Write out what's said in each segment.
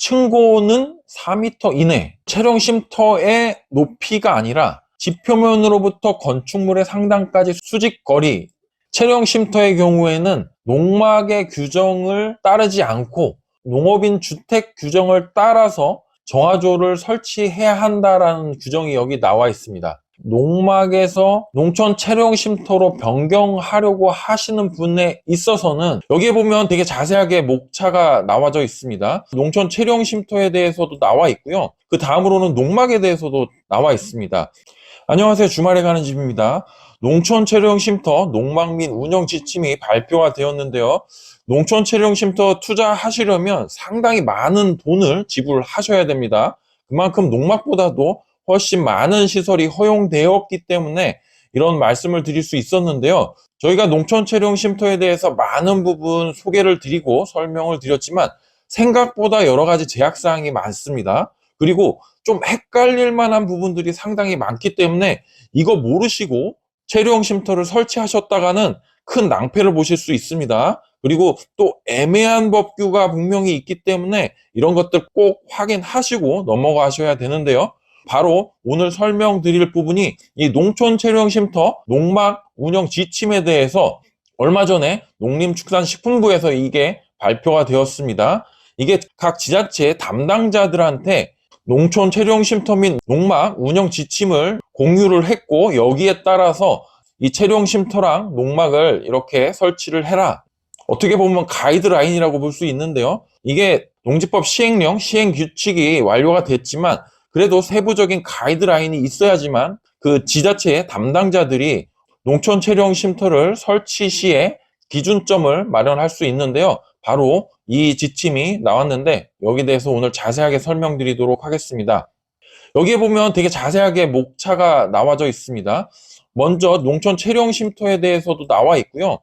층고는 4m 이내, 채령 쉼터의 높이가 아니라 지표면으로부터 건축물의 상단까지 수직거리, 채령 쉼터의 경우에는 농막의 규정을 따르지 않고 농업인 주택 규정을 따라서 정화조를 설치해야 한다라는 규정이 여기 나와 있습니다. 농막에서 농촌 채령 쉼터로 변경하려고 하시는 분에 있어서는 여기에 보면 되게 자세하게 목차가 나와져 있습니다. 농촌 채령 쉼터에 대해서도 나와 있고요. 그 다음으로는 농막에 대해서도 나와 있습니다. 안녕하세요. 주말에 가는 집입니다. 농촌 채령 쉼터 농막 및 운영 지침이 발표가 되었는데요. 농촌 채령 쉼터 투자하시려면 상당히 많은 돈을 지불하셔야 됩니다. 그만큼 농막보다도 훨씬 많은 시설이 허용되었기 때문에 이런 말씀을 드릴 수 있었는데요. 저희가 농촌 채령 쉼터에 대해서 많은 부분 소개를 드리고 설명을 드렸지만 생각보다 여러 가지 제약사항이 많습니다. 그리고 좀 헷갈릴 만한 부분들이 상당히 많기 때문에 이거 모르시고 채령 쉼터를 설치하셨다가는 큰 낭패를 보실 수 있습니다. 그리고 또 애매한 법규가 분명히 있기 때문에 이런 것들 꼭 확인하시고 넘어가셔야 되는데요. 바로 오늘 설명드릴 부분이 이 농촌 채령 쉼터 농막 운영 지침에 대해서 얼마 전에 농림축산식품부에서 이게 발표가 되었습니다. 이게 각 지자체 담당자들한테 농촌 채령 쉼터 및 농막 운영 지침을 공유를 했고 여기에 따라서 이 채령 쉼터랑 농막을 이렇게 설치를 해라. 어떻게 보면 가이드라인이라고 볼 수 있는데요. 이게 농지법 시행령, 시행규칙이 완료가 됐지만 그래도 세부적인 가이드라인이 있어야지만 그 지자체의 담당자들이 농촌 채령 쉼터를 설치 시에 기준점을 마련할 수 있는데요. 바로 이 지침이 나왔는데 여기에 대해서 오늘 자세하게 설명드리도록 하겠습니다. 여기에 보면 되게 자세하게 목차가 나와져 있습니다. 먼저 농촌 채령 쉼터에 대해서도 나와 있고요.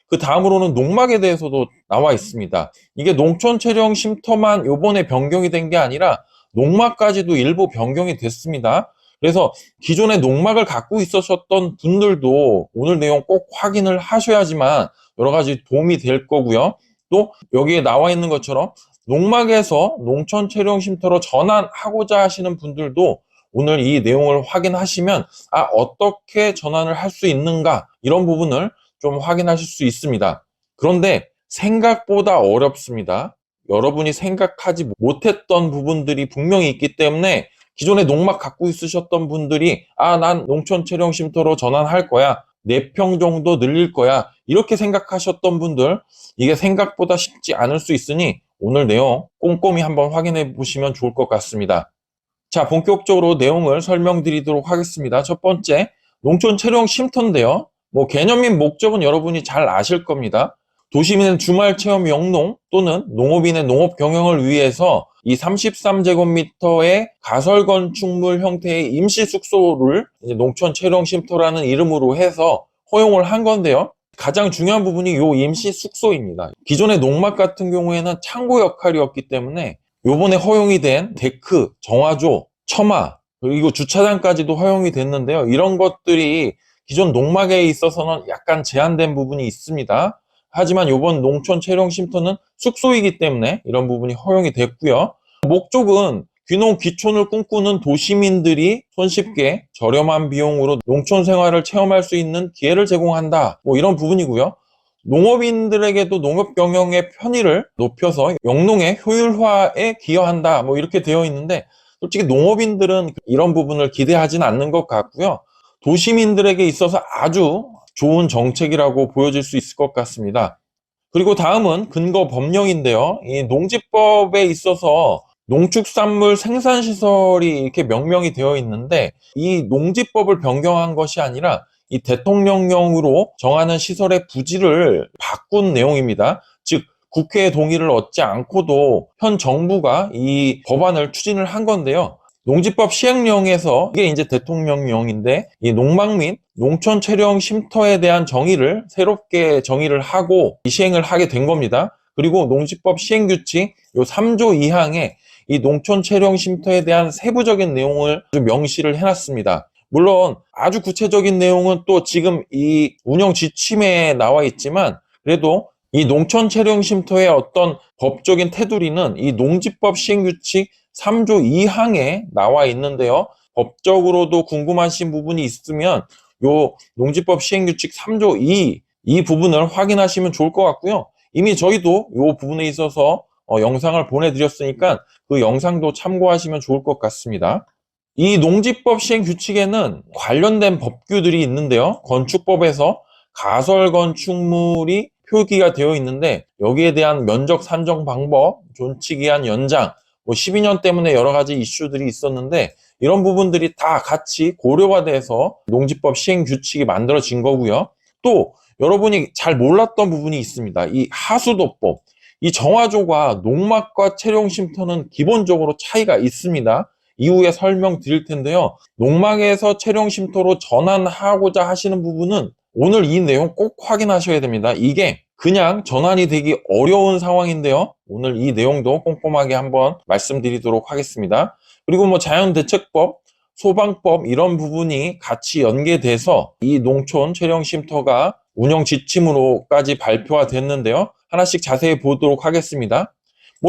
그 다음으로는 농막에 대해서도 나와 있습니다. 이게 농촌 채령 쉼터만 요번에 변경이 된 게 아니라 농막까지도 일부 변경이 됐습니다. 그래서 기존에 농막을 갖고 있으셨던 분들도 오늘 내용 꼭 확인을 하셔야지만 여러 가지 도움이 될 거고요. 또 여기에 나와 있는 것처럼 농막에서 농촌 채령 쉼터로 전환하고자 하시는 분들도 오늘 이 내용을 확인하시면 어떻게 전환을 할 수 있는가 이런 부분을 좀 확인하실 수 있습니다. 그런데 생각보다 어렵습니다. 여러분이 생각하지 못했던 부분들이 분명히 있기 때문에 기존에 농막 갖고 있으셨던 분들이 난 농촌 채령 쉼터로 전환할 거야. 4평 정도 늘릴 거야. 이렇게 생각하셨던 분들 이게 생각보다 쉽지 않을 수 있으니 오늘 내용 꼼꼼히 한번 확인해 보시면 좋을 것 같습니다. 자, 본격적으로 내용을 설명드리도록 하겠습니다. 첫 번째, 농촌 채령 쉼터인데요. 개념 및 목적은 여러분이 잘 아실 겁니다. 도시민의 주말 체험 영농 또는 농업인의 농업 경영을 위해서 이 33제곱미터의 가설 건축물 형태의 임시 숙소를 농촌 채령 쉼터라는 이름으로 해서 허용을 한 건데요. 가장 중요한 부분이 이 임시 숙소입니다. 기존의 농막 같은 경우에는 창고 역할이었기 때문에 요번에 허용이 된 데크, 정화조, 처마, 그리고 주차장까지도 허용이 됐는데요. 이런 것들이 기존 농막에 있어서는 약간 제한된 부분이 있습니다. 하지만 이번 농촌 채령 쉼터는 숙소이기 때문에 이런 부분이 허용이 됐고요. 목적은 귀농 귀촌을 꿈꾸는 도시민들이 손쉽게 저렴한 비용으로 농촌 생활을 체험할 수 있는 기회를 제공한다. 이런 부분이고요. 농업인들에게도 농업 경영의 편의를 높여서 영농의 효율화에 기여한다. 이렇게 되어 있는데 솔직히 농업인들은 이런 부분을 기대하지는 않는 것 같고요. 도시민들에게 있어서 아주 좋은 정책이라고 보여질 수 있을 것 같습니다. 그리고 다음은 근거 법령인데요. 이 농지법에 있어서 농축산물 생산시설이 이렇게 명명이 되어 있는데 이 농지법을 변경한 것이 아니라 이 대통령령으로 정하는 시설의 부지를 바꾼 내용입니다. 즉 국회의 동의를 얻지 않고도 현 정부가 이 법안을 추진을 한 건데요. 농지법 시행령에서 이게 이제 대통령령인데 이 농막 및 농촌 채령 쉼터에 대한 정의를 새롭게 정의를 하고 시행을 하게 된 겁니다. 그리고 농지법 시행규칙 요 3조 2항에 이 농촌 채령 쉼터에 대한 세부적인 내용을 명시를 해놨습니다. 물론 아주 구체적인 내용은 또 지금 이 운영 지침에 나와 있지만 그래도 이 농촌 체령 쉼터의 어떤 법적인 테두리는 이 농지법 시행규칙 3조 2항에 나와 있는데요. 법적으로도 궁금하신 부분이 있으면 요 농지법 시행규칙 3조 2이 부분을 확인하시면 좋을 것 같고요. 이미 저희도 요 부분에 있어서 영상을 보내드렸으니까 그 영상도 참고하시면 좋을 것 같습니다. 이 농지법 시행규칙에는 관련된 법규들이 있는데요. 건축법에서 가설 건축물이 표기가 되어 있는데 여기에 대한 면적 산정 방법, 존치기한 연장, 12년 때문에 여러 가지 이슈들이 있었는데 이런 부분들이 다 같이 고려가 돼서 농지법 시행규칙이 만들어진 거고요. 또 여러분이 잘 몰랐던 부분이 있습니다. 이 하수도법, 이 정화조가 농막과 체령쉼터는 기본적으로 차이가 있습니다. 이후에 설명드릴 텐데요. 농막에서 체령쉼터로 전환하고자 하시는 부분은 오늘 이 내용 꼭 확인하셔야 됩니다. 이게 그냥 전환이 되기 어려운 상황인데요. 오늘 이 내용도 꼼꼼하게 한번 말씀드리도록 하겠습니다. 그리고 자연대책법, 소방법 이런 부분이 같이 연계돼서 이 농촌 체령쉼터가 운영 지침으로까지 발표가 됐는데요. 하나씩 자세히 보도록 하겠습니다.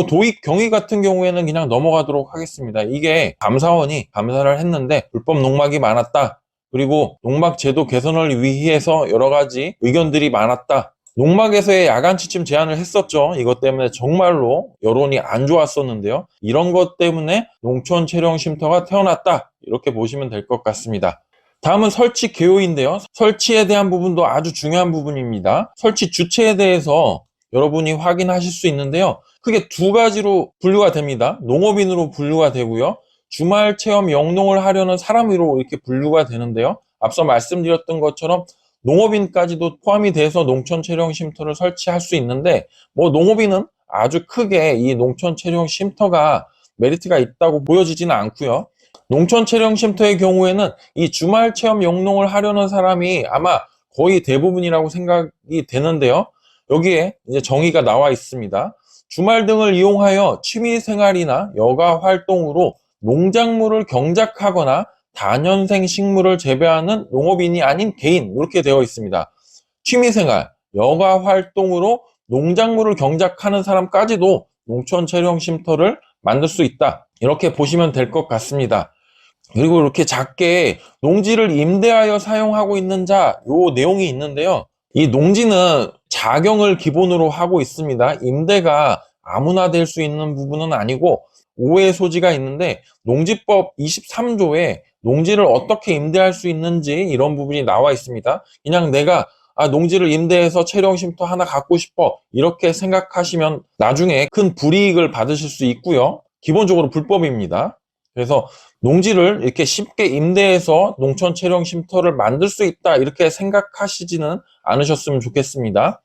도입 경위 같은 경우에는 그냥 넘어가도록 하겠습니다. 이게 감사원이 감사를 했는데 불법 농막이 많았다. 그리고 농막 제도 개선을 위해서 여러 가지 의견들이 많았다. 농막에서의 야간 취침 제한을 했었죠. 이것 때문에 정말로 여론이 안 좋았었는데요. 이런 것 때문에 농촌 체령 쉼터가 태어났다. 이렇게 보시면 될 것 같습니다. 다음은 설치 개요인데요. 설치에 대한 부분도 아주 중요한 부분입니다. 설치 주체에 대해서 여러분이 확인하실 수 있는데요. 크게 두 가지로 분류가 됩니다. 농업인으로 분류가 되고요. 주말 체험 영농을 하려는 사람으로 이렇게 분류가 되는데요. 앞서 말씀드렸던 것처럼 농업인까지도 포함이 돼서 농촌 체령 쉼터를 설치할 수 있는데 농업인은 아주 크게 이 농촌 체령 쉼터가 메리트가 있다고 보여지지는 않고요. 농촌 체령 쉼터의 경우에는 이 주말 체험 영농을 하려는 사람이 아마 거의 대부분이라고 생각이 되는데요. 여기에 이제 정의가 나와 있습니다. 주말 등을 이용하여 취미생활이나 여가 활동으로 농작물을 경작하거나 다년생 식물을 재배하는 농업인이 아닌 개인 이렇게 되어 있습니다. 취미생활, 여가 활동으로 농작물을 경작하는 사람까지도 농촌 체령 쉼터를 만들 수 있다. 이렇게 보시면 될 것 같습니다. 그리고 이렇게 작게 농지를 임대하여 사용하고 있는 자, 요 내용이 있는데요. 이 농지는 자경을 기본으로 하고 있습니다. 임대가 아무나 될 수 있는 부분은 아니고 오해 소지가 있는데 농지법 23조에 농지를 어떻게 임대할 수 있는지 이런 부분이 나와 있습니다. 그냥 내가 농지를 임대해서 체령 쉼터 하나 갖고 싶어 이렇게 생각하시면 나중에 큰 불이익을 받으실 수 있고요. 기본적으로 불법입니다. 그래서 농지를 이렇게 쉽게 임대해서 농촌 체령 쉼터를 만들 수 있다 이렇게 생각하시지는 않으셨으면 좋겠습니다.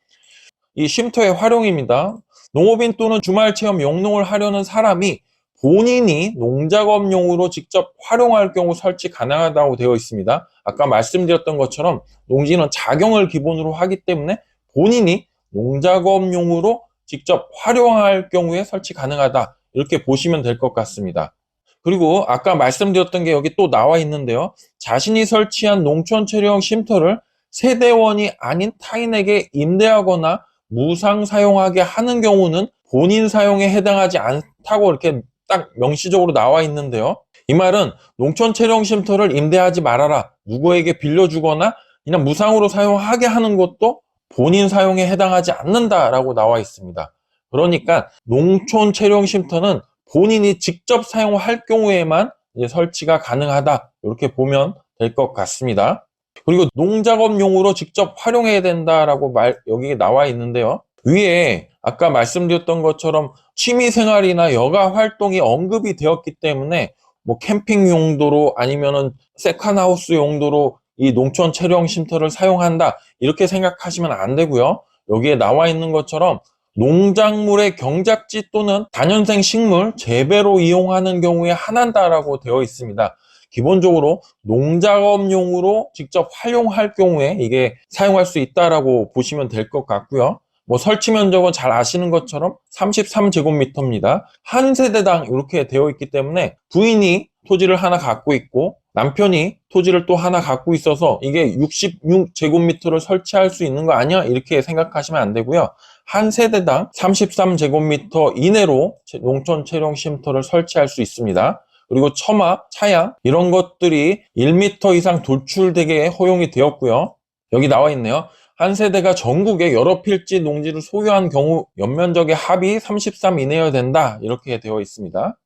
이 쉼터의 활용입니다. 농업인 또는 주말 체험 영농을 하려는 사람이 본인이 농작업용으로 직접 활용할 경우 설치 가능하다고 되어 있습니다. 아까 말씀드렸던 것처럼 농지는 자경을 기본으로 하기 때문에 본인이 농작업용으로 직접 활용할 경우에 설치 가능하다 이렇게 보시면 될 것 같습니다. 그리고 아까 말씀드렸던 게 여기 또 나와 있는데요. 자신이 설치한 농촌 체령 쉼터를 세대원이 아닌 타인에게 임대하거나 무상 사용하게 하는 경우는 본인 사용에 해당하지 않다고 이렇게 딱 명시적으로 나와 있는데요. 이 말은 농촌 체령 쉼터를 임대하지 말아라. 누구에게 빌려주거나 그냥 무상으로 사용하게 하는 것도 본인 사용에 해당하지 않는다라고 나와 있습니다. 그러니까 농촌 체령 쉼터는 본인이 직접 사용할 경우에만 이제 설치가 가능하다. 이렇게 보면 될 것 같습니다. 그리고 농작업용으로 직접 활용해야 된다라고 여기 나와 있는데요. 위에 아까 말씀드렸던 것처럼 취미생활이나 여가 활동이 언급이 되었기 때문에 캠핑 용도로 아니면은 세컨하우스 용도로 이 농촌 체령 쉼터를 사용한다. 이렇게 생각하시면 안 되고요. 여기에 나와 있는 것처럼 농작물의 경작지 또는 다년생 식물 재배로 이용하는 경우에 한한다라고 되어 있습니다. 기본적으로 농작업용으로 직접 활용할 경우에 이게 사용할 수 있다라고 보시면 될 것 같고요. 설치 면적은 잘 아시는 것처럼 33제곱미터입니다. 한 세대당 이렇게 되어 있기 때문에 부인이 토지를 하나 갖고 있고 남편이 토지를 또 하나 갖고 있어서 이게 66제곱미터를 설치할 수 있는 거 아니야? 이렇게 생각하시면 안 되고요. 한 세대당 33제곱미터 이내로 농촌 채용 쉼터를 설치할 수 있습니다. 그리고 처마, 차양 이런 것들이 1m 이상 돌출되게 허용이 되었고요. 여기 나와 있네요. 한 세대가 전국에 여러 필지 농지를 소유한 경우 연면적의 합이 33 이내여야 된다. 이렇게 되어 있습니다.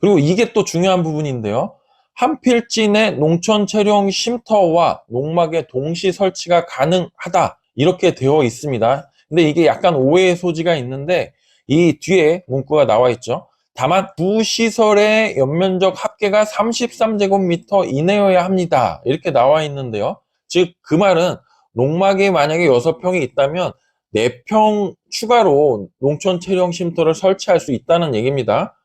그리고 이게 또 중요한 부분인데요. 한 필지 내 농촌 채용 쉼터와 농막의 동시 설치가 가능하다. 이렇게 되어 있습니다. 근데 이게 약간 오해의 소지가 있는데 이 뒤에 문구가 나와 있죠. 다만 두 시설의 연면적 합계가 33제곱미터 이내여야 합니다. 이렇게 나와 있는데요. 즉 그 말은 농막이 만약에 6평이 있다면 4평 추가로 농촌 채용 쉼터를 설치할 수 있다는 얘기입니다.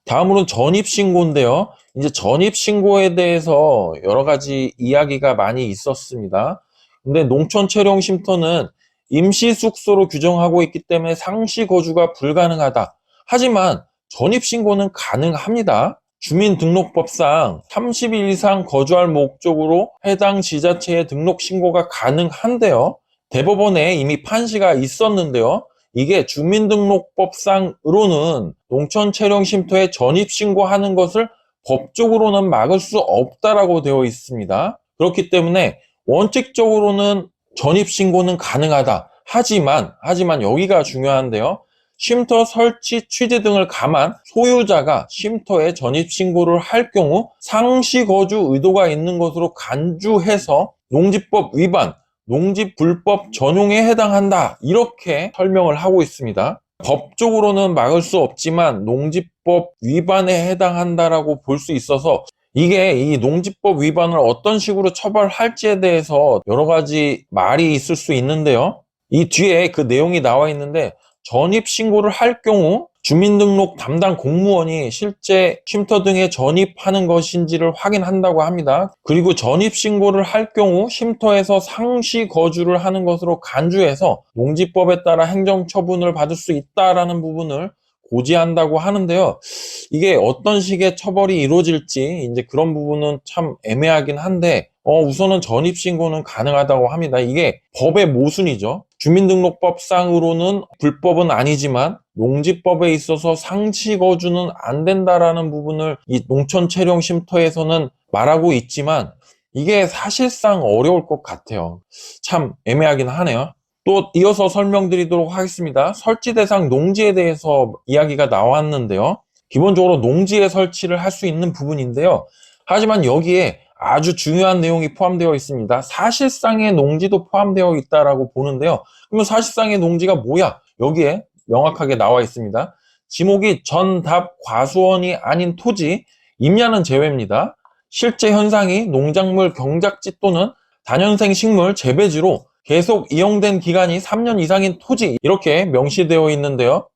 다음으로는 전입신고인데요. 이제 전입신고에 대해서 여러 가지 이야기가 많이 있었습니다. 근데 농촌 채용 쉼터는 임시숙소로 규정하고 있기 때문에 상시 거주가 불가능하다. 하지만 전입신고는 가능합니다. 주민등록법상 30일 이상 거주할 목적으로 해당 지자체에 등록 신고가 가능한데요. 대법원에 이미 판시가 있었는데요. 이게 주민등록법상으로는 농촌 채용 쉼터에 전입신고하는 것을 법적으로는 막을 수 없다라고 되어 있습니다. 그렇기 때문에 원칙적으로는 전입신고는 가능하다. 하지만 여기가 중요한데요. 쉼터 설치 취지 등을 감안 소유자가 쉼터에 전입신고를 할 경우 상시 거주 의도가 있는 것으로 간주해서 농지법 위반, 농지불법 전용에 해당한다. 이렇게 설명을 하고 있습니다. 법적으로는 막을 수 없지만 농지법 위반에 해당한다라고 볼 수 있어서 이게 이 농지법 위반을 어떤 식으로 처벌할지에 대해서 여러 가지 말이 있을 수 있는데요. 이 뒤에 그 내용이 나와 있는데 전입신고를 할 경우 주민등록 담당 공무원이 실제 쉼터 등에 전입하는 것인지를 확인한다고 합니다. 그리고 전입신고를 할 경우 쉼터에서 상시 거주를 하는 것으로 간주해서 농지법에 따라 행정처분을 받을 수 있다라는 부분을 고지한다고 하는데요. 이게 어떤 식의 처벌이 이루어질지 이제 그런 부분은 참 애매하긴 한데 우선은 전입신고는 가능하다고 합니다. 이게 법의 모순이죠. 주민등록법상으로는 불법은 아니지만 농지법에 있어서 상시 거주는 안 된다라는 부분을 이 농촌 채용 쉼터에서는 말하고 있지만 이게 사실상 어려울 것 같아요. 참 애매하긴 하네요. 또 이어서 설명드리도록 하겠습니다. 설치 대상 농지에 대해서 이야기가 나왔는데요. 기본적으로 농지에 설치를 할 수 있는 부분인데요. 하지만 여기에 아주 중요한 내용이 포함되어 있습니다. 사실상의 농지도 포함되어 있다라고 보는데요. 그러면 사실상의 농지가 뭐야? 여기에 명확하게 나와 있습니다. 지목이 전답 과수원이 아닌 토지, 임야는 제외입니다. 실제 현상이 농작물 경작지 또는 다년생 식물 재배지로 계속 이용된 기간이 3년 이상인 토지 이렇게 명시되어 있는데요.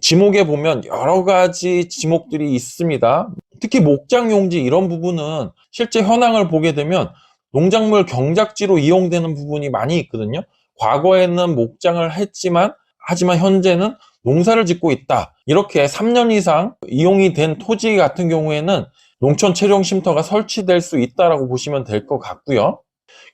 지목에 보면 여러 가지 지목들이 있습니다. 특히 목장용지 이런 부분은 실제 현황을 보게 되면 농작물 경작지로 이용되는 부분이 많이 있거든요. 과거에는 목장을 했지만 하지만 현재는 농사를 짓고 있다. 이렇게 3년 이상 이용이 된 토지 같은 경우에는 농촌 채용 쉼터가 설치될 수 있다라고 보시면 될 것 같고요.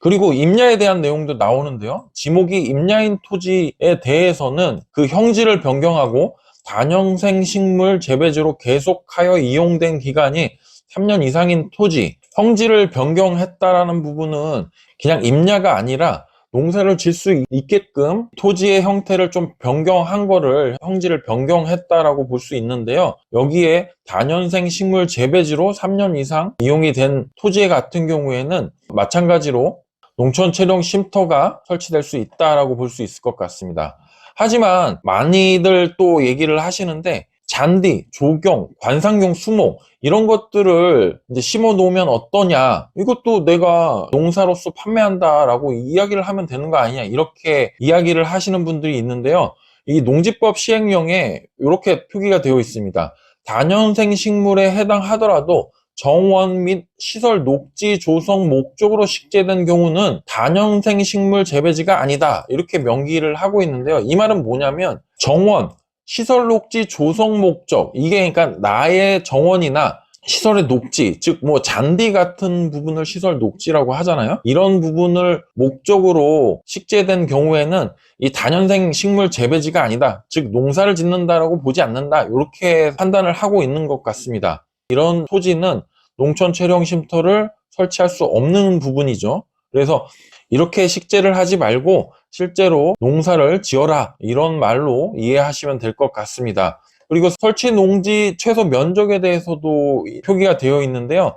그리고 임야에 대한 내용도 나오는데요. 지목이 임야인 토지에 대해서는 그 형지를 변경하고 다년생 식물 재배지로 계속하여 이용된 기간이 3년 이상인 토지, 형지를 변경했다라는 부분은 그냥 임야가 아니라 농사를 질 수 있게끔 토지의 형태를 좀 변경한 거를 형지를 변경했다라고 볼 수 있는데요. 여기에 다년생 식물 재배지로 3년 이상 이용이 된 토지 같은 경우에는 마찬가지로 농촌 채용 쉼터가 설치될 수 있다라고 볼 수 있을 것 같습니다. 하지만 많이들 또 얘기를 하시는데 잔디, 조경, 관상용 수목 이런 것들을 이제 심어 놓으면 어떠냐, 이것도 내가 농사로서 판매한다라고 이야기를 하면 되는 거 아니냐, 이렇게 이야기를 하시는 분들이 있는데요. 이 농지법 시행령에 이렇게 표기가 되어 있습니다. 다년생 식물에 해당하더라도 정원 및 시설 녹지 조성 목적으로 식재된 경우는 다년생 식물 재배지가 아니다, 이렇게 명기를 하고 있는데요. 이 말은 뭐냐면 정원, 시설 녹지 조성 목적, 이게 그러니까 나의 정원이나 시설의 녹지, 즉 뭐 잔디 같은 부분을 시설 녹지라고 하잖아요. 이런 부분을 목적으로 식재된 경우에는 이 다년생 식물 재배지가 아니다, 즉 농사를 짓는다라고 보지 않는다, 이렇게 판단을 하고 있는 것 같습니다. 이런 토지는 농촌 체령 쉼터를 설치할 수 없는 부분이죠. 그래서 이렇게 식재를 하지 말고 실제로 농사를 지어라, 이런 말로 이해하시면 될 것 같습니다. 그리고 설치 농지 최소 면적에 대해서도 표기가 되어 있는데요.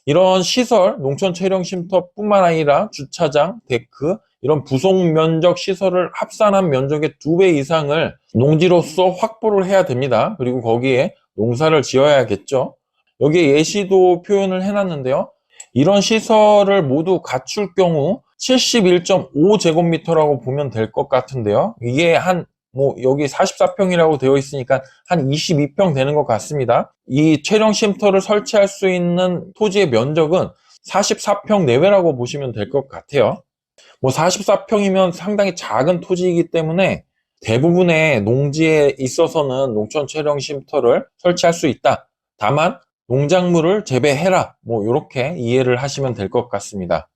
이런 시설, 농촌 체령 쉼터뿐만 아니라 주차장, 데크, 이런 부속 면적 시설을 합산한 면적의 2배 이상을 농지로서 확보를 해야 됩니다. 그리고 거기에 농사를 지어야겠죠. 여기에 예시도 표현을 해놨는데요. 이런 시설을 모두 갖출 경우 71.5제곱미터라고 보면 될 것 같은데요. 이게 여기 44평이라고 되어 있으니까 한 22평 되는 것 같습니다. 이 체령 쉼터를 설치할 수 있는 토지의 면적은 44평 내외라고 보시면 될 것 같아요. 44평이면 상당히 작은 토지이기 때문에 대부분의 농지에 있어서는 농촌 체령 쉼터를 설치할 수 있다. 다만 농작물을 재배해라, 이렇게 이해를 하시면 될 것 같습니다.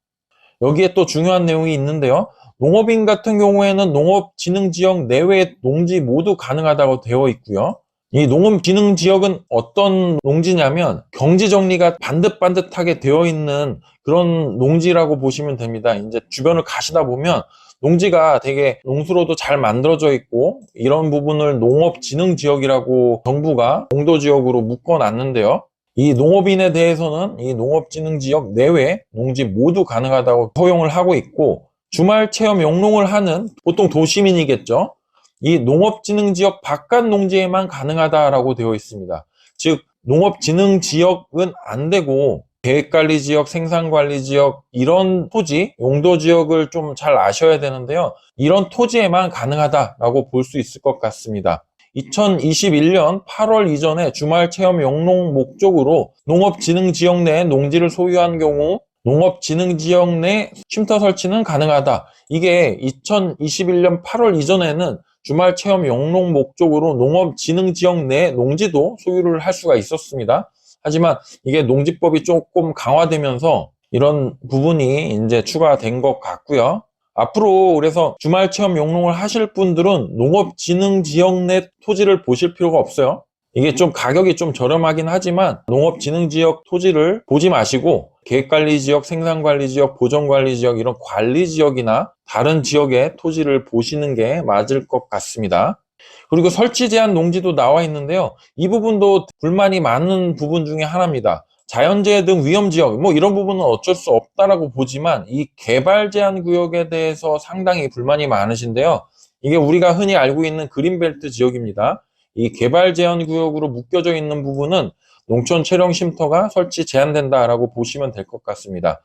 여기에 또 중요한 내용이 있는데요. 농업인 같은 경우에는 농업진흥지역 내외의 농지 모두 가능하다고 되어 있고요. 이 농업진흥지역은 어떤 농지냐면 경지정리가 반듯반듯하게 되어 있는 그런 농지라고 보시면 됩니다. 이제 주변을 가시다 보면 농지가 되게 농수로도 잘 만들어져 있고, 이런 부분을 농업진흥지역이라고 정부가 용도지역으로 묶어놨는데요. 이 농업인에 대해서는 이 농업진흥지역 내외 농지 모두 가능하다고 허용을 하고 있고, 주말 체험 영농을 하는 보통 도시민이겠죠. 이 농업진흥지역 바깥 농지에만 가능하다라고 되어 있습니다. 즉 농업진흥지역은 안 되고 계획관리지역, 생산관리지역, 이런 토지, 용도지역을 좀 잘 아셔야 되는데요. 이런 토지에만 가능하다라고 볼 수 있을 것 같습니다. 2021년 8월 이전에 주말 체험 영농 목적으로 농업진흥지역 내 농지를 소유한 경우 농업진흥지역 내 쉼터 설치는 가능하다. 이게 2021년 8월 이전에는 주말 체험 영농 목적으로 농업진흥지역 내 농지도 소유를 할 수가 있었습니다. 하지만 이게 농지법이 조금 강화되면서 이런 부분이 이제 추가된 것 같고요. 앞으로 그래서 주말 체험 영농을 하실 분들은 농업진흥지역 내 토지를 보실 필요가 없어요. 이게 좀 가격이 좀 저렴하긴 하지만 농업진흥지역 토지를 보지 마시고 계획관리지역, 생산관리지역, 보전관리지역, 이런 관리지역이나 다른 지역의 토지를 보시는 게 맞을 것 같습니다. 그리고 설치 제한 농지도 나와 있는데요. 이 부분도 불만이 많은 부분 중에 하나입니다. 자연재해 등 위험지역, 이런 부분은 어쩔 수 없다라고 보지만 이 개발 제한 구역에 대해서 상당히 불만이 많으신데요. 이게 우리가 흔히 알고 있는 그린벨트 지역입니다. 이 개발 제한 구역으로 묶여져 있는 부분은 농촌 체령 쉼터가 설치 제한된다라고 보시면 될 것 같습니다.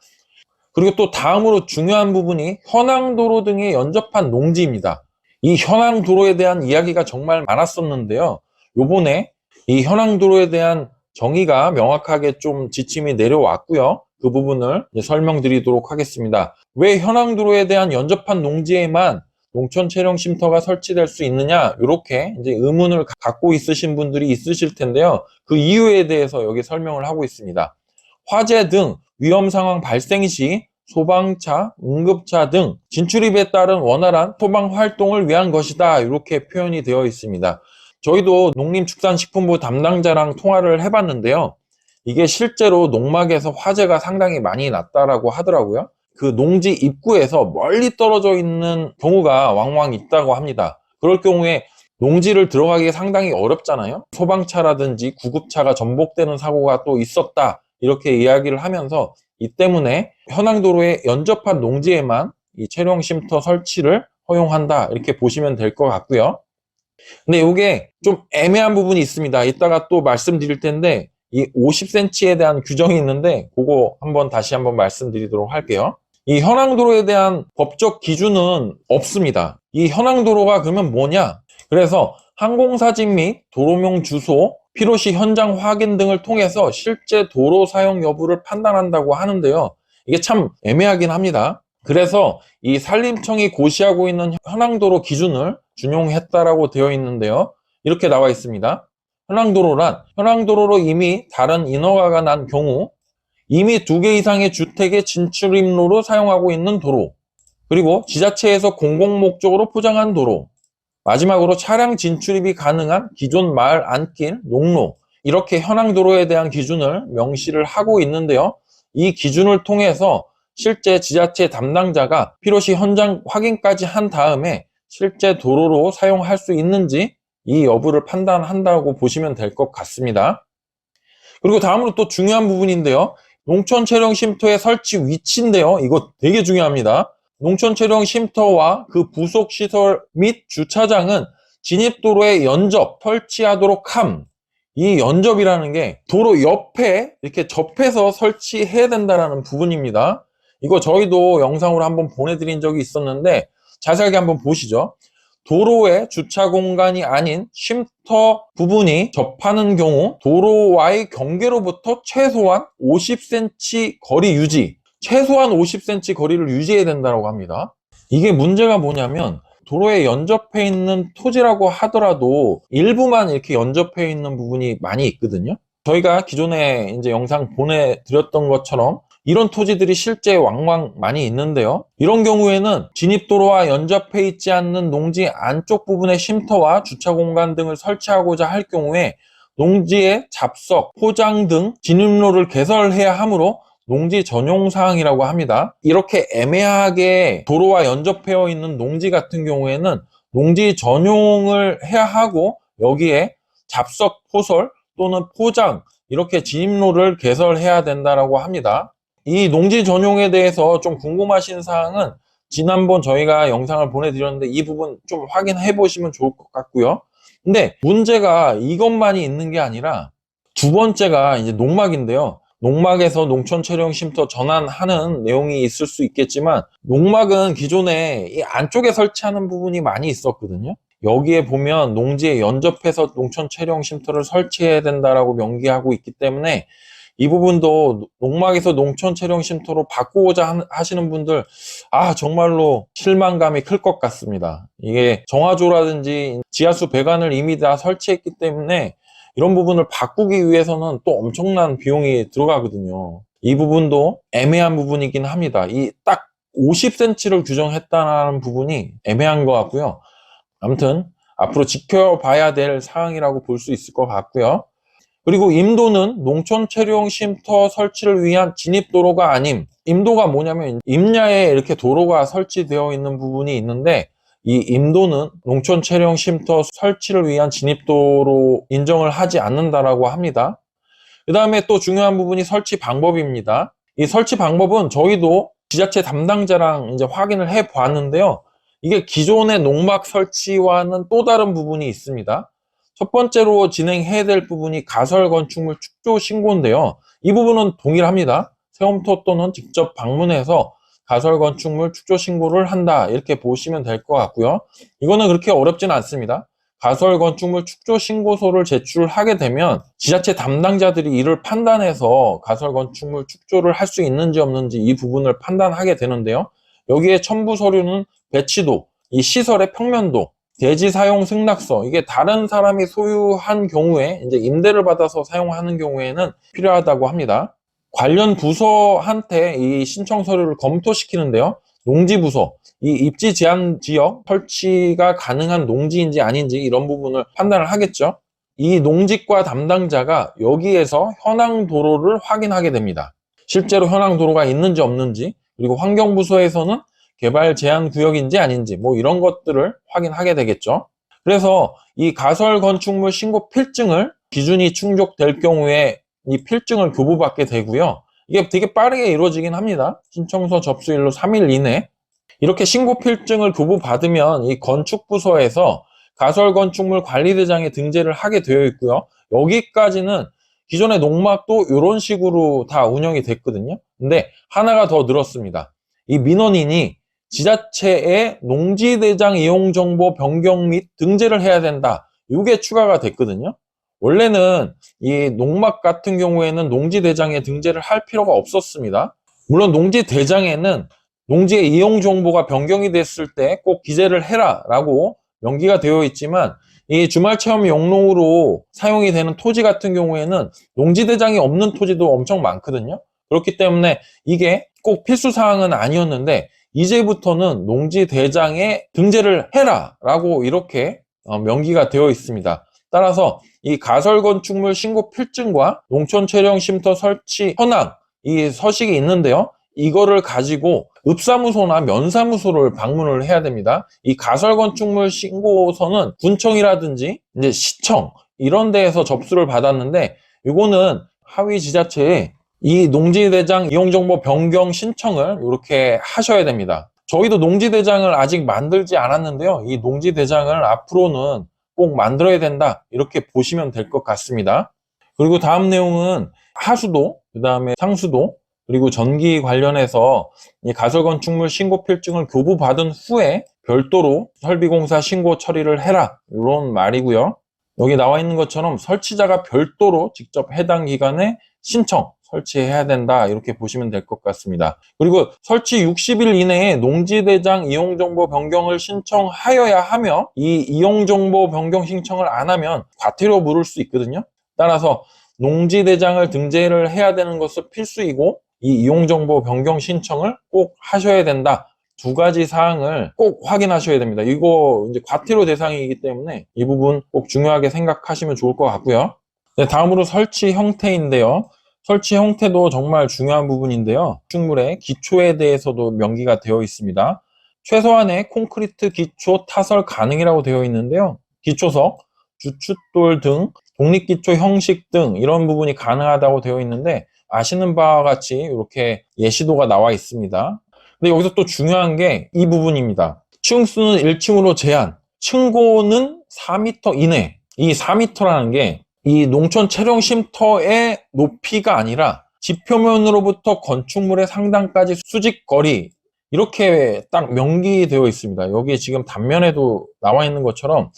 그리고 또 다음으로 중요한 부분이 현항도로 등에 연접한 농지입니다. 이 현항도로에 대한 이야기가 정말 많았었는데요. 요번에 이 현항도로에 대한 정의가 명확하게 좀 지침이 내려왔고요. 그 부분을 설명드리도록 하겠습니다. 왜 현항도로에 대한 연접한 농지에만 농촌 체령 쉼터가 설치될 수 있느냐, 이렇게 이제 의문을 갖고 있으신 분들이 있으실 텐데요. 그 이유에 대해서 여기 설명을 하고 있습니다. 화재 등 위험 상황 발생 시 소방차, 응급차 등 진출입에 따른 원활한 소방 활동을 위한 것이다, 이렇게 표현이 되어 있습니다. 저희도 농림축산식품부 담당자랑 통화를 해봤는데요. 이게 실제로 농막에서 화재가 상당히 많이 났다라고 하더라고요. 그 농지 입구에서 멀리 떨어져 있는 경우가 왕왕 있다고 합니다. 그럴 경우에 농지를 들어가기 상당히 어렵잖아요. 소방차라든지 구급차가 전복되는 사고가 또 있었다, 이렇게 이야기를 하면서 이 때문에 현항도로에 연접한 농지에만 이 체령 쉼터 설치를 허용한다, 이렇게 보시면 될 것 같고요. 근데 이게 좀 애매한 부분이 있습니다. 이따가 또 말씀드릴 텐데 이 50cm에 대한 규정이 있는데 그거 다시 한번 말씀드리도록 할게요. 이 현항도로에 대한 법적 기준은 없습니다. 이 현항도로가 그러면 뭐냐? 그래서 항공사진 및 도로명 주소, 필요시 현장 확인 등을 통해서 실제 도로 사용 여부를 판단한다고 하는데요. 이게 참 애매하긴 합니다. 그래서 이 산림청이 고시하고 있는 현항도로 기준을 준용했다라고 되어 있는데요. 이렇게 나와 있습니다. 현황도로란 현황도로로 이미 다른 인허가가 난 경우, 이미 2개 이상의 주택의 진출입로로 사용하고 있는 도로, 그리고 지자체에서 공공목적으로 포장한 도로, 마지막으로 차량 진출입이 가능한 기존 마을 안길, 농로, 이렇게 현황도로에 대한 기준을 명시를 하고 있는데요. 이 기준을 통해서 실제 지자체 담당자가 필요시 현장 확인까지 한 다음에 실제 도로로 사용할 수 있는지 이 여부를 판단한다고 보시면 될 것 같습니다. 그리고 다음으로 또 중요한 부분인데요. 농촌체령 쉼터의 설치 위치인데요. 이거 되게 중요합니다. 농촌체령 쉼터와 그 부속 시설 및 주차장은 진입도로에 연접 설치하도록 함. 이 연접이라는 게 도로 옆에 이렇게 접해서 설치해야 된다는 부분입니다. 이거 저희도 영상으로 한번 보내드린 적이 있었는데 자세하게 한번 보시죠. 도로의 주차 공간이 아닌 쉼터 부분이 접하는 경우 도로와의 경계로부터 최소한 50cm 거리 유지, 최소한 50cm 거리를 유지해야 된다고 합니다. 이게 문제가 뭐냐면 도로에 연접해 있는 토지라고 하더라도 일부만 이렇게 연접해 있는 부분이 많이 있거든요. 저희가 기존에 이제 영상 보내드렸던 것처럼 이런 토지들이 실제 왕왕 많이 있는데요. 이런 경우에는 진입도로와 연접해 있지 않는 농지 안쪽 부분의 쉼터와 주차 공간 등을 설치하고자 할 경우에 농지의 잡석, 포장 등 진입로를 개설해야 하므로 농지 전용 사항이라고 합니다. 이렇게 애매하게 도로와 연접되어 있는 농지 같은 경우에는 농지 전용을 해야 하고 여기에 잡석 포설 또는 포장 이렇게 진입로를 개설해야 된다고 합니다. 이 농지 전용에 대해서 좀 궁금하신 사항은 지난번 저희가 영상을 보내드렸는데 이 부분 좀 확인해 보시면 좋을 것 같고요. 근데 문제가 이것만이 있는 게 아니라 두 번째가 이제 농막인데요. 농막에서 농촌체령 쉼터 전환하는 내용이 있을 수 있겠지만 농막은 기존에 이 안쪽에 설치하는 부분이 많이 있었거든요. 여기에 보면 농지에 연접해서 농촌체령 쉼터를 설치해야 된다라고 명기하고 있기 때문에 이 부분도 농막에서 농촌체령 쉼터로 바꾸고자 하시는 분들 정말로 실망감이 클 것 같습니다. 이게 정화조라든지 지하수 배관을 이미 다 설치했기 때문에 이런 부분을 바꾸기 위해서는 또 엄청난 비용이 들어가거든요. 이 부분도 애매한 부분이긴 합니다. 이 딱 50cm를 규정했다는 부분이 애매한 것 같고요. 아무튼 앞으로 지켜봐야 될 사항이라고 볼 수 있을 것 같고요. 그리고 임도는 농촌체령 쉼터 설치를 위한 진입도로가 아님, 임도가 뭐냐면 임야에 이렇게 도로가 설치되어 있는 부분이 있는데 이 임도는 농촌체령 쉼터 설치를 위한 진입도로 인정을 하지 않는다라고 합니다. 그 다음에 또 중요한 부분이 설치 방법입니다. 이 설치 방법은 저희도 지자체 담당자랑 이제 확인을 해 보았는데요. 이게 기존의 농막 설치와는 또 다른 부분이 있습니다. 첫 번째로 진행해야 될 부분이 가설 건축물 축조 신고인데요. 이 부분은 동일합니다. 세움터 또는 직접 방문해서 가설 건축물 축조 신고를 한다 이렇게 보시면 될 것 같고요. 이거는 그렇게 어렵지는 않습니다. 가설 건축물 축조 신고서를 제출하게 되면 지자체 담당자들이 이를 판단해서 가설 건축물 축조를 할 수 있는지 없는지 이 부분을 판단하게 되는데요. 여기에 첨부 서류는 배치도, 이 시설의 평면도, 대지 사용 승낙서, 이게 다른 사람이 소유한 경우에 이제 임대를 받아서 사용하는 경우에는 필요하다고 합니다. 관련 부서한테 이 신청 서류를 검토시키는데요. 농지부서, 이 입지 제한 지역 설치가 가능한 농지인지 아닌지 이런 부분을 판단을 하겠죠. 이 농지과 담당자가 여기에서 현황 도로를 확인하게 됩니다. 실제로 현황 도로가 있는지 없는지, 그리고 환경부서에서는 개발 제한 구역인지 아닌지 뭐 이런 것들을 확인하게 되겠죠. 그래서 이 가설 건축물 신고 필증을 기준이 충족될 경우에 이 필증을 교부받게 되고요. 이게 되게 빠르게 이루어지긴 합니다. 신청서 접수일로 3일 이내. 이렇게 신고 필증을 교부받으면 이 건축부서에서 가설 건축물 관리대장에 등재를 하게 되어 있고요. 여기까지는 기존의 농막도 이런 식으로 다 운영이 됐거든요. 근데 하나가 더 늘었습니다. 이 민원인이 지자체의 농지대장 이용정보 변경 및 등재를 해야 된다. 이게 추가가 됐거든요. 원래는 이 농막 같은 경우에는 농지대장에 등재를 할 필요가 없었습니다. 물론 농지대장에는 농지의 이용정보가 변경이 됐을 때 꼭 기재를 해라 라고 명기가 되어 있지만 이 주말체험 용로로 사용이 되는 토지 같은 경우에는 농지대장이 없는 토지도 엄청 많거든요. 그렇기 때문에 이게 꼭 필수사항은 아니었는데 이제부터는 농지대장에 등재를 해라 라고 이렇게 명기가 되어 있습니다. 따라서 이 가설건축물 신고 필증과 농촌체령쉼터 설치 현황 이 서식이 있는데요. 이거를 가지고 읍사무소나 면사무소를 방문을 해야 됩니다. 이 가설건축물 신고서는 군청이라든지 이제 시청 이런 데에서 접수를 받았는데 이거는 하위 지자체에 이 농지대장 이용정보 변경 신청을 이렇게 하셔야 됩니다. 저희도 농지대장을 아직 만들지 않았는데요. 이 농지대장을 앞으로는 꼭 만들어야 된다 이렇게 보시면 될 것 같습니다. 그리고 다음 내용은 하수도, 그 다음에 상수도, 그리고 전기 관련해서 이 가설건축물 신고 필증을 교부받은 후에 별도로 설비공사 신고 처리를 해라 이런 말이고요. 여기 나와 있는 것처럼 설치자가 별도로 직접 해당 기관에 신청, 설치해야 된다 이렇게 보시면 될 것 같습니다. 그리고 설치 60일 이내에 농지대장 이용정보 변경을 신청하여야 하며 이 이용정보 변경 신청을 안 하면 과태료 물을 수 있거든요. 따라서 농지대장을 등재를 해야 되는 것은 필수이고 이 이용정보 변경 신청을 꼭 하셔야 된다. 두 가지 사항을 꼭 확인하셔야 됩니다. 이거 이제 과태료 대상이기 때문에 이 부분 꼭 중요하게 생각하시면 좋을 것 같고요. 네, 다음으로 설치 형태인데요. 설치 형태도 정말 중요한 부분인데요. 건축물의 기초에 대해서도 명기가 되어 있습니다. 최소한의 콘크리트 기초 타설 가능이라고 되어 있는데요. 기초석, 주춧돌 등 독립기초 형식 등 이런 부분이 가능하다고 되어 있는데 아시는 바와 같이 이렇게 예시도가 나와 있습니다. 근데 여기서 또 중요한 게 이 부분입니다. 층수는 1층으로 제한, 층고는 4m 이내. 이 4m라는 게 이 농촌 체령 쉼터의 높이가 아니라 지표면으로부터 건축물의 상단까지 수직거리 이렇게 딱 명기되어 있습니다. 여기 지금 단면에도 나와 있는 것처럼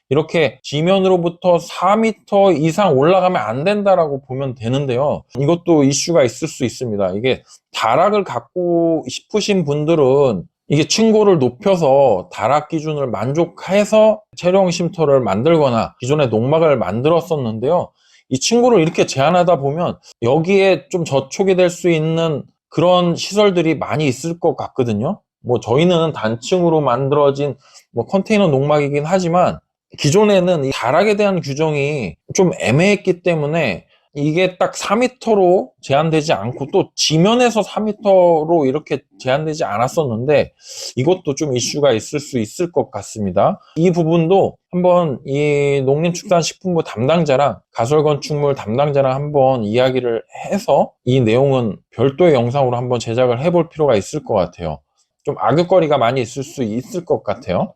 이렇게 지면으로부터 4m 이상 올라가면 안 된다라고 보면 되는데요. 이것도 이슈가 있을 수 있습니다. 이게 다락을 갖고 싶으신 분들은 이게 층고를 높여서 다락 기준을 만족해서 체령 쉼터를 만들거나 기존에 농막을 만들었었는데요. 이 층고를 이렇게 제한하다 보면 여기에 좀 저촉이 될 수 있는 그런 시설들이 많이 있을 것 같거든요. 뭐 저희는 단층으로 만들어진 뭐 컨테이너 농막이긴 하지만 기존에는 이 다락에 대한 규정이 좀 애매했기 때문에 이게 딱 4m로 제한되지 않고 또 지면에서 4m로 이렇게 제한되지 않았었는데 이것도 좀 이슈가 있을 수 있을 것 같습니다. 이 부분도 한번 이 농림축산식품부 담당자랑 가설건축물 담당자랑 한번 이야기를 해서 이 내용은 별도의 영상으로 한번 제작을 해볼 필요가 있을 것 같아요. 좀 악역거리가 많이 있을 수 있을 것 같아요.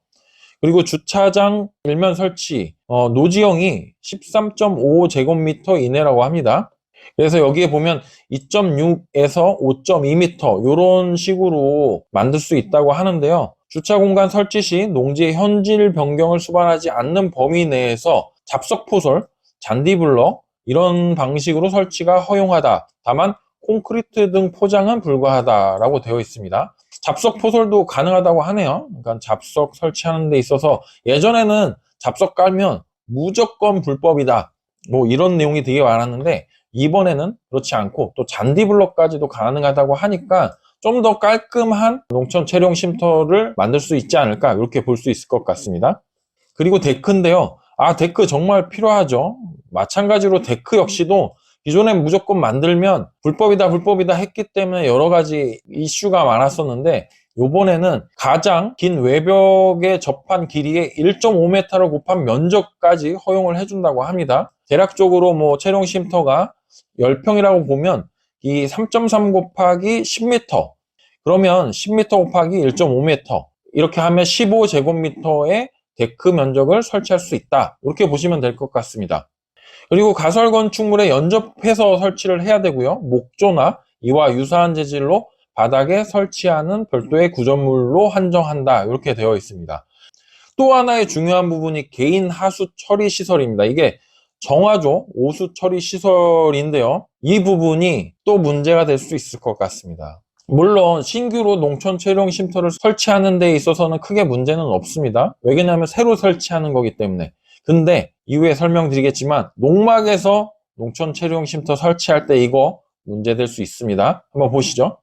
그리고 주차장 일면 설치, 노지형이 13.5제곱미터 이내라고 합니다. 그래서 여기에 보면 2.6에서 5.2m 이런 식으로 만들 수 있다고 하는데요. 주차 공간 설치 시 농지의 현질 변경을 수반하지 않는 범위 내에서 잡석포설, 잔디블럭 이런 방식으로 설치가 허용하다. 다만 콘크리트 등 포장은 불가하다라고 되어 있습니다. 잡석 포설도 가능하다고 하네요. 그러니까 잡석 설치하는 데 있어서 예전에는 잡석 깔면 무조건 불법이다. 뭐 이런 내용이 되게 많았는데 이번에는 그렇지 않고 또 잔디블럭까지도 가능하다고 하니까 좀 더 깔끔한 농촌 체령 쉼터를 만들 수 있지 않을까 이렇게 볼 수 있을 것 같습니다. 그리고 데크인데요. 데크 정말 필요하죠. 마찬가지로 데크 역시도 기존에 무조건 만들면 불법이다 했기 때문에 여러 가지 이슈가 많았었는데 이번에는 가장 긴 외벽에 접한 길이의 1.5m를 곱한 면적까지 허용을 해준다고 합니다. 대략적으로 뭐 체령 쉼터가 10평이라고 보면 이 3.3 곱하기 10m 그러면 10m 곱하기 1.5m 이렇게 하면 15제곱미터의 데크 면적을 설치할 수 있다. 이렇게 보시면 될 것 같습니다. 그리고 가설 건축물에 연접해서 설치를 해야 되고요. 목조나 이와 유사한 재질로 바닥에 설치하는 별도의 구조물로 한정한다. 이렇게 되어 있습니다. 또 하나의 중요한 부분이 개인 하수 처리 시설입니다. 이게 정화조 오수 처리 시설인데요. 이 부분이 또 문제가 될 수 있을 것 같습니다. 물론 신규로 농촌 체령 쉼터를 설치하는 데 있어서는 크게 문제는 없습니다. 왜냐하면 새로 설치하는 거기 때문에. 근데 이후에 설명드리겠지만 농막에서 농촌 체류용 쉼터 설치할 때 이거 문제될 수 있습니다. 한번 보시죠.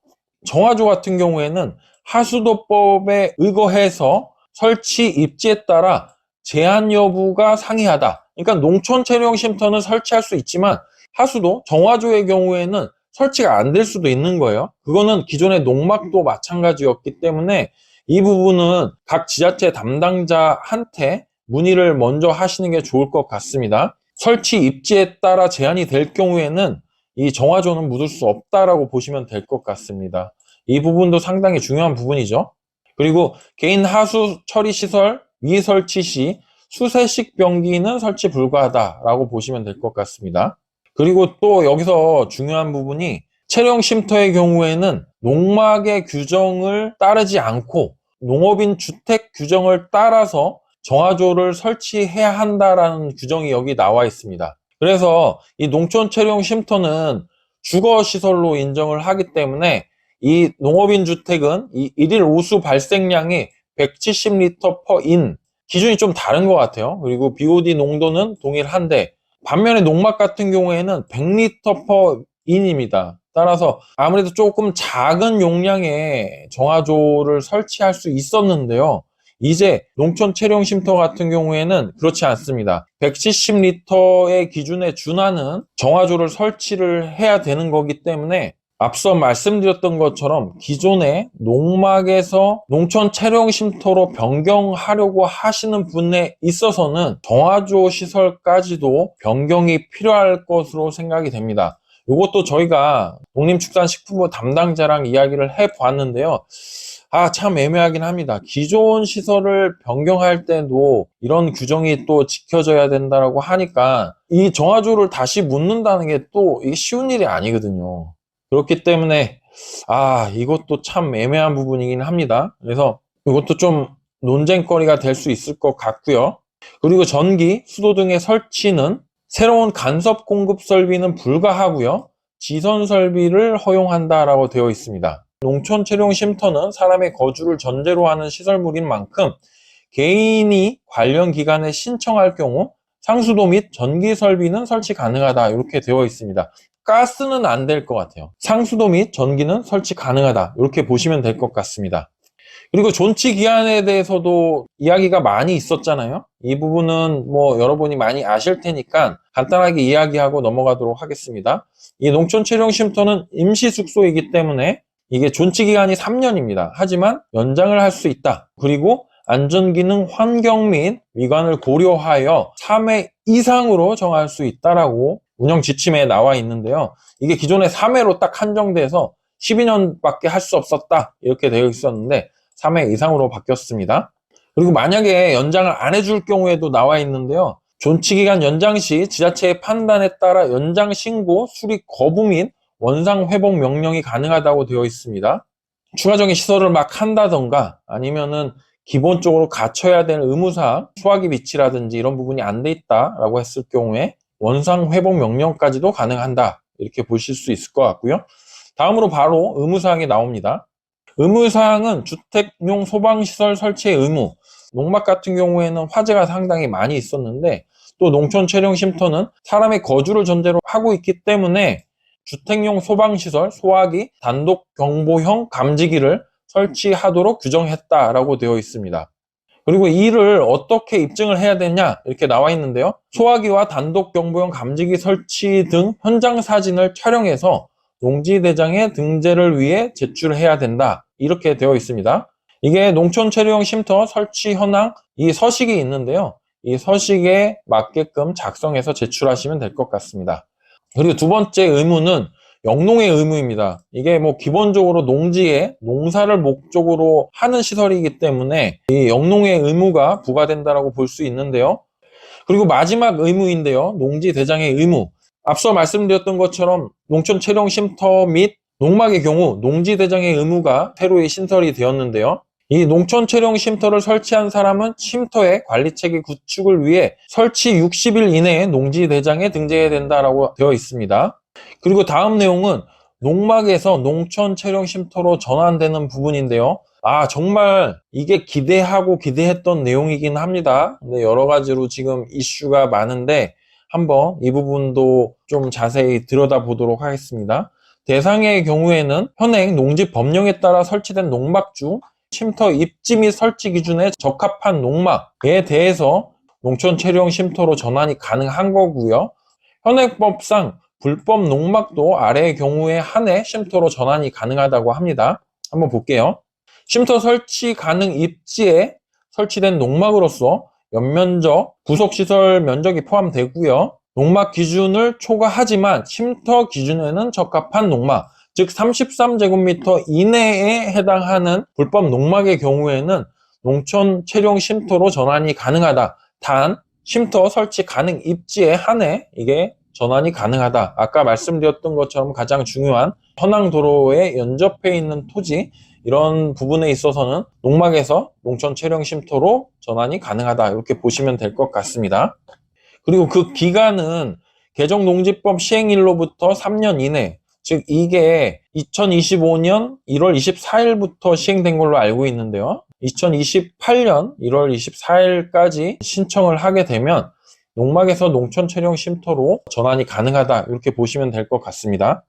정화조 같은 경우에는 하수도법에 의거해서 설치 입지에 따라 제한 여부가 상이하다. 그러니까 농촌 체류용 쉼터는 설치할 수 있지만 하수도, 정화조의 경우에는 설치가 안 될 수도 있는 거예요. 그거는 기존의 농막도 마찬가지였기 때문에 이 부분은 각 지자체 담당자한테 문의를 먼저 하시는 게 좋을 것 같습니다. 설치 입지에 따라 제한이 될 경우에는 이 정화조는 묻을 수 없다라고 보시면 될 것 같습니다. 이 부분도 상당히 중요한 부분이죠. 그리고 개인 하수 처리 시설 위설치 시 수세식 변기는 설치 불가하다라고 보시면 될 것 같습니다. 그리고 또 여기서 중요한 부분이 체류용 쉼터의 경우에는 농막의 규정을 따르지 않고 농업인 주택 규정을 따라서 정화조를 설치해야 한다라는 규정이 여기 나와 있습니다. 그래서 이 농촌 체류용 쉼터는 주거시설로 인정을 하기 때문에 이 농업인 주택은 이 일일 오수 발생량이 170리터 per 인 기준이 좀 다른 것 같아요. 그리고 BOD 농도는 동일한데 반면에 농막 같은 경우에는 100리터 per 인입니다. 따라서 아무래도 조금 작은 용량의 정화조를 설치할 수 있었는데요. 이제 농촌 체류용 쉼터 같은 경우에는 그렇지 않습니다. 170리터의 기준에 준하는 정화조를 설치를 해야 되는 거기 때문에 앞서 말씀드렸던 것처럼 기존의 농막에서 농촌 체류용 쉼터로 변경하려고 하시는 분에 있어서는 정화조 시설까지도 변경이 필요할 것으로 생각이 됩니다. 이것도 저희가 농림축산식품부 담당자랑 이야기를 해보았는데요. 참 애매하긴 합니다. 기존 시설을 변경할 때도 이런 규정이 또 지켜져야 된다고 하니까 이 정화조를 다시 묻는다는 게 또 이게 쉬운 일이 아니거든요. 그렇기 때문에 이것도 참 애매한 부분이긴 합니다. 그래서 이것도 좀 논쟁거리가 될 수 있을 것 같고요. 그리고 전기, 수도 등의 설치는 새로운 간섭 공급 설비는 불가하고요. 지선 설비를 허용한다라고 되어 있습니다. 농촌 체류용 쉼터는 사람의 거주를 전제로 하는 시설물인 만큼 개인이 관련 기관에 신청할 경우 상수도 및 전기 설비는 설치 가능하다 이렇게 되어 있습니다. 가스는 안 될 것 같아요. 상수도 및 전기는 설치 가능하다 이렇게 보시면 될 것 같습니다. 그리고 존치 기한에 대해서도 이야기가 많이 있었잖아요. 이 부분은 여러분이 많이 아실 테니까 간단하게 이야기하고 넘어가도록 하겠습니다. 이 농촌 체류용 쉼터는 임시 숙소이기 때문에 이게 존치 기간이 3년입니다. 하지만 연장을 할 수 있다. 그리고 안전기능, 환경 및 미관을 고려하여 3회 이상으로 정할 수 있다라고 운영 지침에 나와 있는데요. 이게 기존에 3회로 딱 한정돼서 12년밖에 할 수 없었다 이렇게 되어 있었는데 3회 이상으로 바뀌었습니다. 그리고 만약에 연장을 안 해줄 경우에도 나와 있는데요. 존치기간 연장 시 지자체의 판단에 따라 연장 신고, 수리 거부 및 원상 회복 명령이 가능하다고 되어 있습니다. 추가적인 시설을 막 한다던가 아니면은 기본적으로 갖춰야 될 의무사항, 수화기 비치라든지 이런 부분이 안 돼 있다라고 했을 경우에 원상 회복 명령까지도 가능한다 이렇게 보실 수 있을 것 같고요. 다음으로 바로 의무사항이 나옵니다. 의무사항은 주택용 소방시설 설치의 의무, 농막 같은 경우에는 화재가 상당히 많이 있었는데 또 농촌 체류용 쉼터는 사람의 거주를 전제로 하고 있기 때문에 주택용 소방시설, 소화기, 단독 경보형 감지기를 설치하도록 규정했다라고 되어 있습니다. 그리고 이를 어떻게 입증을 해야 되냐 이렇게 나와 있는데요. 소화기와 단독 경보형 감지기 설치 등 현장 사진을 촬영해서 농지대장에 등재를 위해 제출해야 된다 이렇게 되어 있습니다. 이게 농촌 체류용 쉼터 설치 현황 이 서식이 있는데요. 이 서식에 맞게끔 작성해서 제출하시면 될 것 같습니다. 그리고 두 번째 의무는 영농의 의무입니다. 이게 기본적으로 농지에 농사를 목적으로 하는 시설이기 때문에 이 영농의 의무가 부과된다라고 볼 수 있는데요. 그리고 마지막 의무인데요. 농지 대장의 의무. 앞서 말씀드렸던 것처럼 농촌 체류용 쉼터 및 농막의 경우 농지 대장의 의무가 새로이 신설이 되었는데요. 이 농촌 체류용 쉼터를 설치한 사람은 쉼터의 관리체계 구축을 위해 설치 60일 이내에 농지 대장에 등재해야 된다라고 되어 있습니다. 그리고 다음 내용은 농막에서 농촌 체류용 쉼터로 전환되는 부분인데요. 정말 이게 기대했던 내용이긴 합니다. 근데 여러 가지로 지금 이슈가 많은데 한번 이 부분도 좀 자세히 들여다보도록 하겠습니다. 대상의 경우에는 현행 농지 법령에 따라 설치된 농막 중 쉼터 입지 및 설치 기준에 적합한 농막에 대해서 농촌 체류형 쉼터로 전환이 가능한 거고요. 현행법상 불법 농막도 아래의 경우에 한해 쉼터로 전환이 가능하다고 합니다. 한번 볼게요. 쉼터 설치 가능 입지에 설치된 농막으로서 연면적, 부속시설 면적이 포함되고요. 농막 기준을 초과하지만 쉼터 기준에는 적합한 농막, 즉 33제곱미터 이내에 해당하는 불법 농막의 경우에는 농촌 체류형 쉼터로 전환이 가능하다. 단 쉼터 설치 가능 입지에 한해 이게 전환이 가능하다. 아까 말씀드렸던 것처럼 가장 중요한 현황도로에 연접해 있는 토지, 이런 부분에 있어서는 농막에서 농촌 체류형 쉼터로 전환이 가능하다. 이렇게 보시면 될 것 같습니다. 그리고 그 기간은 개정농지법 시행일로부터 3년 이내, 즉 이게 2025년 1월 24일부터 시행된 걸로 알고 있는데요. 2028년 1월 24일까지 신청을 하게 되면 농막에서 농촌 체류형 쉼터로 전환이 가능하다. 이렇게 보시면 될 것 같습니다.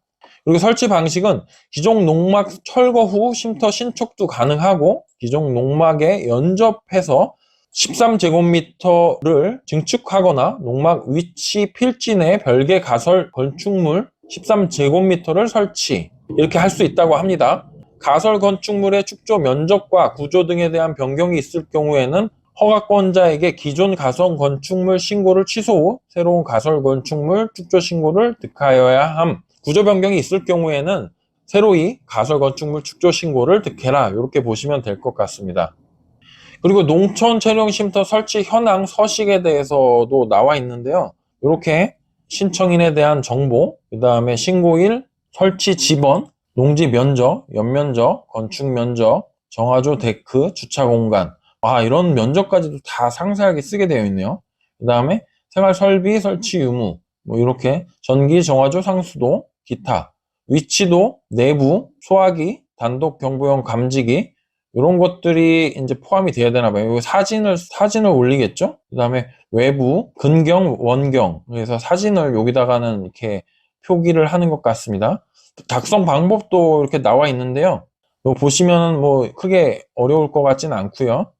그리고 설치 방식은 기존 농막 철거 후 쉼터 신축도 가능하고 기존 농막에 연접해서 13제곱미터를 증축하거나 농막 위치 필지 내 별개 가설 건축물 13제곱미터를 설치, 이렇게 할 수 있다고 합니다. 가설 건축물의 축조 면적과 구조 등에 대한 변경이 있을 경우에는 허가권자에게 기존 가설 건축물 신고를 취소 후 새로운 가설 건축물 축조 신고를 득하여야 함. 구조 변경이 있을 경우에는 새로이 가설 건축물 축조 신고를 득해라. 이렇게 보시면 될 것 같습니다. 그리고 농촌 체류형 쉼터 설치 현황 서식에 대해서도 나와 있는데요. 이렇게 신청인에 대한 정보, 그 다음에 신고일, 설치 지번, 농지 면적, 연면적, 건축 면적, 정화조 데크, 주차 공간, 이런 면적까지도 다 상세하게 쓰게 되어 있네요. 그 다음에 생활 설비 설치 유무, 이렇게 전기 정화조 상수도, 기타, 위치도, 내부, 소화기, 단독 경보용 감지기, 이런 것들이 이제 포함이 돼야 되나 봐요. 사진을 올리겠죠? 그 다음에 외부, 근경, 원경. 그래서 사진을 여기다가는 이렇게 표기를 하는 것 같습니다. 작성 방법도 이렇게 나와 있는데요. 이거 보시면은 크게 어려울 것 같지는 않고요.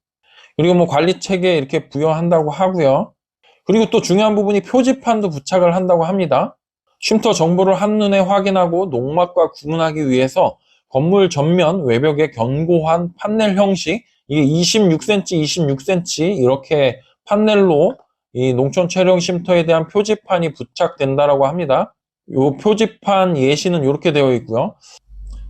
그리고 관리 체계 이렇게 부여한다고 하고요. 그리고 또 중요한 부분이 표지판도 부착을 한다고 합니다. 쉼터 정보를 한눈에 확인하고 농막과 구분하기 위해서 건물 전면 외벽에 견고한 판넬 형식, 이게 26cm, 26cm 이렇게 판넬로 이 농촌 체류형 쉼터에 대한 표지판이 부착된다라고 합니다. 이 표지판 예시는 이렇게 되어 있고요.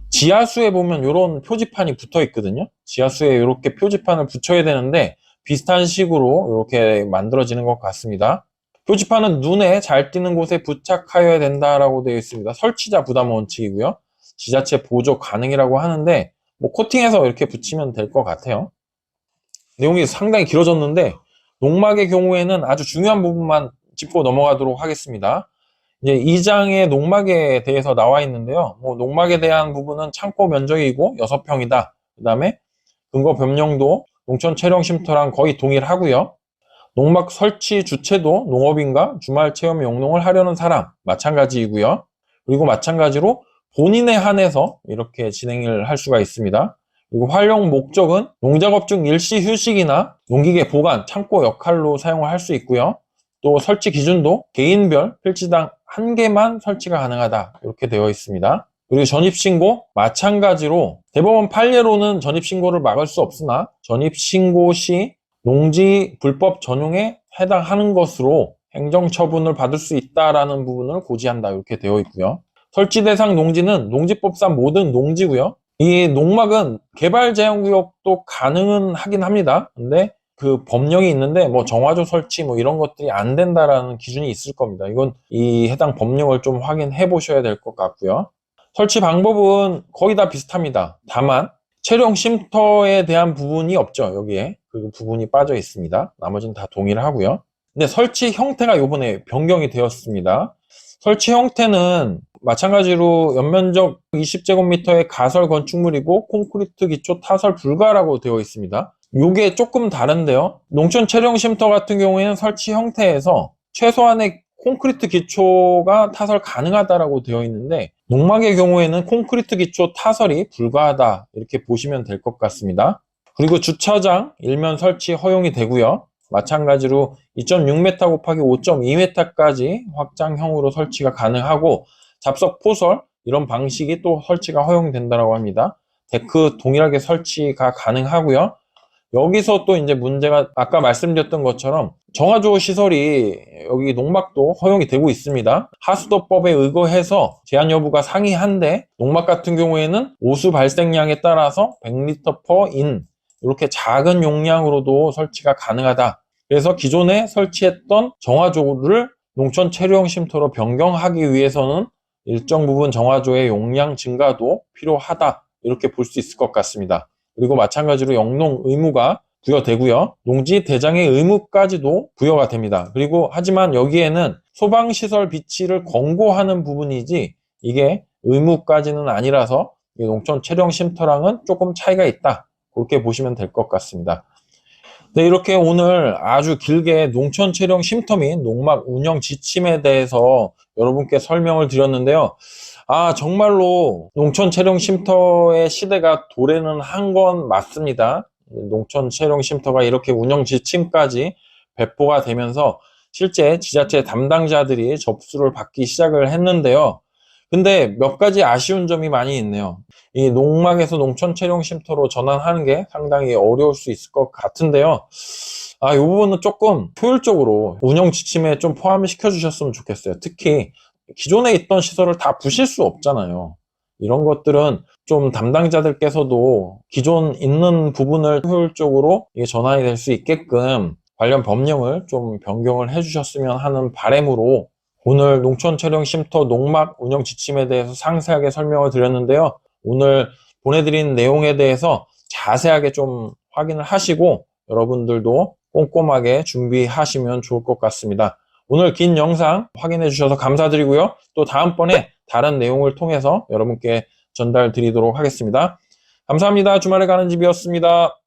지하수에 보면 이런 표지판이 붙어 있거든요. 지하수에 이렇게 표지판을 붙여야 되는데 비슷한 식으로 이렇게 만들어지는 것 같습니다. 표지판은 눈에 잘 띄는 곳에 부착하여야 된다라고 되어 있습니다. 설치자 부담 원칙이고요. 지자체 보조 가능이라고 하는데 코팅해서 이렇게 붙이면 될 것 같아요. 내용이 상당히 길어졌는데 농막의 경우에는 아주 중요한 부분만 짚고 넘어가도록 하겠습니다. 이제 2장의 농막에 대해서 나와 있는데요. 농막에 대한 부분은 창고 면적이고 6평이다. 그 다음에 근거 변경도 농촌 체류형 쉼터랑 거의 동일하고요. 농막 설치 주체도 농업인과 주말 체험 영농을 하려는 사람 마찬가지이고요. 그리고 마찬가지로 본인에 한해서 이렇게 진행을 할 수가 있습니다. 그리고 활용 목적은 농작업 중 일시 휴식이나 농기계 보관, 창고 역할로 사용을 할 수 있고요. 또 설치 기준도 개인별 필지당 1개만 설치가 가능하다. 이렇게 되어 있습니다. 그리고 전입신고 마찬가지로 대법원 판례로는 전입신고를 막을 수 없으나 전입신고 시 농지 불법 전용에 해당하는 것으로 행정처분을 받을 수 있다라는 부분을 고지한다. 이렇게 되어 있고요. 설치 대상 농지는 농지법상 모든 농지고요. 이 농막은 개발 제한구역도 가능은 하긴 합니다. 근데 그 법령이 있는데 정화조 설치 이런 것들이 안 된다라는 기준이 있을 겁니다. 이건 이 해당 법령을 좀 확인해 보셔야 될 것 같고요. 설치 방법은 거의 다 비슷합니다. 다만 체류형 쉼터에 대한 부분이 없죠. 여기에 그 부분이 빠져 있습니다. 나머지는 다 동일하고요. 근데 설치 형태가 이번에 변경이 되었습니다. 설치 형태는 마찬가지로 연면적 20제곱미터의 가설 건축물이고 콘크리트 기초 타설 불가라고 되어 있습니다. 이게 조금 다른데요. 농촌 체령 쉼터 같은 경우에는 설치 형태에서 최소한의 콘크리트 기초가 타설 가능하다라고 되어 있는데, 농막의 경우에는 콘크리트 기초 타설이 불가하다 이렇게 보시면 될 것 같습니다. 그리고 주차장 일면 설치 허용이 되고요. 마찬가지로 2.6m 곱하기 5.2m까지 확장형으로 설치가 가능하고, 잡석 포설 이런 방식이 또 설치가 허용된다고 합니다. 데크 동일하게 설치가 가능하고요. 여기서 또 이제 문제가 아까 말씀드렸던 것처럼 정화조 시설이 여기 농막도 허용이 되고 있습니다. 하수도법에 의거해서 제한 여부가 상이한데, 농막 같은 경우에는 오수 발생량에 따라서 100L/in 이렇게 작은 용량으로도 설치가 가능하다. 그래서 기존에 설치했던 정화조를 농촌 체류형 쉼터로 변경하기 위해서는 일정 부분 정화조의 용량 증가도 필요하다, 이렇게 볼 수 있을 것 같습니다. 그리고 마찬가지로 영농 의무가 부여되고요. 농지 대장의 의무까지도 부여가 됩니다. 그리고 하지만 여기에는 소방시설 비치를 권고하는 부분이지 이게 의무까지는 아니라서 농촌 체령 쉼터랑은 조금 차이가 있다, 그렇게 보시면 될 것 같습니다. 네, 이렇게 오늘 아주 길게 농촌 체령 쉼터 및 농막 운영 지침에 대해서 여러분께 설명을 드렸는데요. 정말로 농촌 체령 쉼터의 시대가 도래는 한 건 맞습니다. 농촌 체령 쉼터가 이렇게 운영 지침까지 배포가 되면서 실제 지자체 담당자들이 접수를 받기 시작을 했는데요. 근데 몇 가지 아쉬운 점이 많이 있네요. 이 농막에서 농촌 체령 쉼터로 전환하는 게 상당히 어려울 수 있을 것 같은데요. 이 부분은 조금 효율적으로 운영 지침에 좀 포함시켜 주셨으면 좋겠어요. 특히 기존에 있던 시설을 다 부실 수 없잖아요. 이런 것들은 좀 담당자들께서도 기존 있는 부분을 효율적으로 전환이 될 수 있게끔 관련 법령을 좀 변경을 해주셨으면 하는 바람으로 오늘 농촌 체령 쉼터 농막 운영 지침에 대해서 상세하게 설명을 드렸는데요. 오늘 보내드린 내용에 대해서 자세하게 좀 확인을 하시고 여러분들도 꼼꼼하게 준비하시면 좋을 것 같습니다. 오늘 긴 영상 확인해 주셔서 감사드리고요. 또 다음번에 다른 내용을 통해서 여러분께 전달 드리도록 하겠습니다. 감사합니다. 주말에 가는 집이었습니다.